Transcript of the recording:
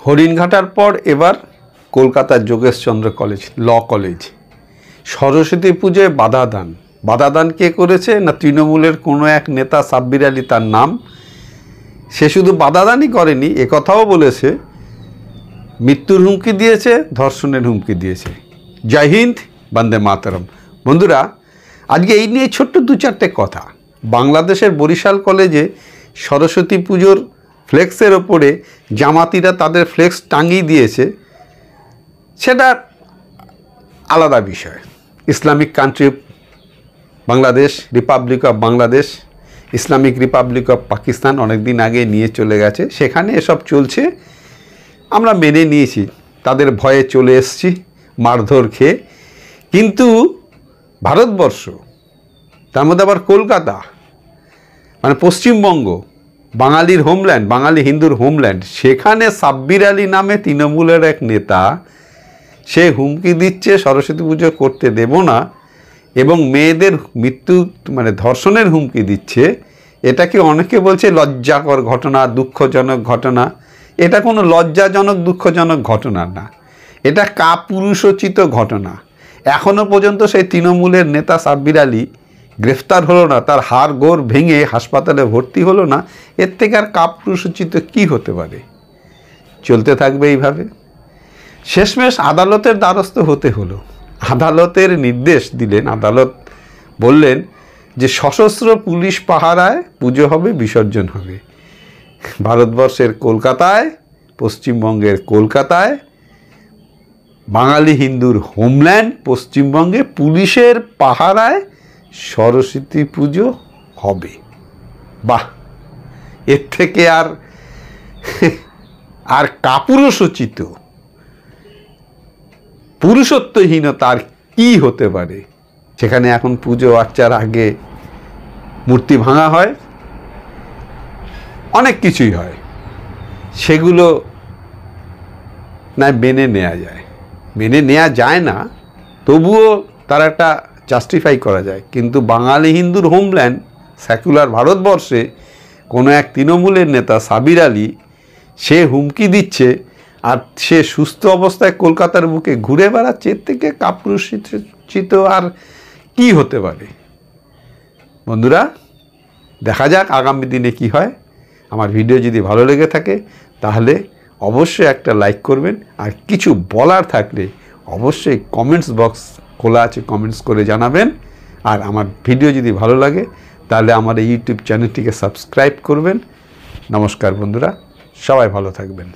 হরিণঘাটার পর এবার কলকাতার Jogeshchandra college, law college. Saraswati পুজোয় বাধা দান কে করেছে? না তৃণমূলের কোনো এক নেতা, সাব্বির আলী তার নাম। সে শুধু বাধাদানই করেনি, একথাও বলেছে মৃত্যুর হুমকি দিয়েছে, ধর্ষণের হুমকি দিয়েছে। জয় হিন্দ, বন্দে মাতরম। বন্ধুরা, আজকে এই নিয়ে ছোট্ট দু চারটে কথা। বাংলাদেশের বরিশাল কলেজে সরস্বতী পুজোর ফ্লেক্সের ওপরে জামাতিরা তাদের ফ্লেক্স টাঙিয়ে দিয়েছে, সেটা আলাদা বিষয়। Islamic country Bangladesh, Republic of Bangladesh, Islamic Republic of Pakistan অনেক দিন আগে নিয়ে চলে গেছে, সেখানে এসব চলছে, আমরা মেনে নিয়েছি, তাদের ভয়ে চলে এসেছি মারধর খেয়ে। কিন্তু ভারতবর্ষ, তার মধ্যে আবার কলকাতা, মানে পশ্চিমবঙ্গ, বাঙালির হোমল্যান্ড, বাঙালি হিন্দুর হোমল্যান্ড, সেখানে সাব্বির আলী নামে তৃণমূলের এক নেতা সে হুমকি দিচ্ছে সরস্বতী পুজো করতে দেব না এবং মেয়েদের মৃত্যু মানে ধর্ষণের হুমকি দিচ্ছে। এটাকে অনেকে বলছে লজ্জাকর ঘটনা, দুঃখজনক ঘটনা। এটা কোনো লজ্জাজনক দুঃখজনক ঘটনা না, এটা কাপুরুষোচিত ঘটনা। এখনও পর্যন্ত সেই তৃণমূলের নেতা সাব্বির আলী গ্রেফতার হলো না, তার হাড় গোড় ভেঙে হাসপাতালে ভর্তি হলো না। এর থেকে আর কাপুরুষোচিত কী হতে পারে? চলতে থাকবে এইভাবে। শেষমেশ আদালতের দ্বারস্থ হতে হলো। আদালতের নির্দেশ দিলেন, আদালত বললেন যে সশস্ত্র পুলিশ পাহারায় পুজো হবে, বিসর্জন হবে। ভারতবর্ষের কলকাতায়, পশ্চিমবঙ্গের কলকাতায়, বাঙালি হিন্দুর হোমল্যান্ড পশ্চিমবঙ্গে পুলিশের পাহারায় সরস্বতী পুজো হবে। বাহ, এর থেকে আর কাপুরুষোচিত, পুরুষত্বহীনতা আর কী হতে পারে? সেখানে এখন পুজো আর্চার আগে মূর্তি ভাঙা হয়, অনেক কিছুই হয়, সেগুলো না মেনে নেওয়া যায়, মেনে নেওয়া যায় না, তবুও তার একটা জাস্টিফাই করা যায়। কিন্তু বাঙালি হিন্দুর হোমল্যান্ড সেকুলার ভারতবর্ষে কোনো এক তৃণমূলের নেতা সাব্বির আলী সে হুমকি দিচ্ছে, আর সে সুস্থ অবস্থায় কলকাতার বুকে ঘুরে বেড়াচ্ছে। এর থেকে কাপুরুষোচিত আর কি হতে পারে? বন্ধুরা, দেখা যাক আগামী দিনে কি হয়। আমার ভিডিও যদি ভালো লেগে থাকে তাহলে অবশ্যই একটা লাইক করবেন, আর কিছু বলার থাকলে অবশ্যই কমেন্টস বক্স খোলা আছে, কমেন্টস করে জানাবেন। আর আমার ভিডিও যদি ভালো লাগে তাহলে আমার এই ইউটিউব চ্যানেলটিকে সাবস্ক্রাইব করবেন। নমস্কার বন্ধুরা, সবাই ভালো থাকবেন।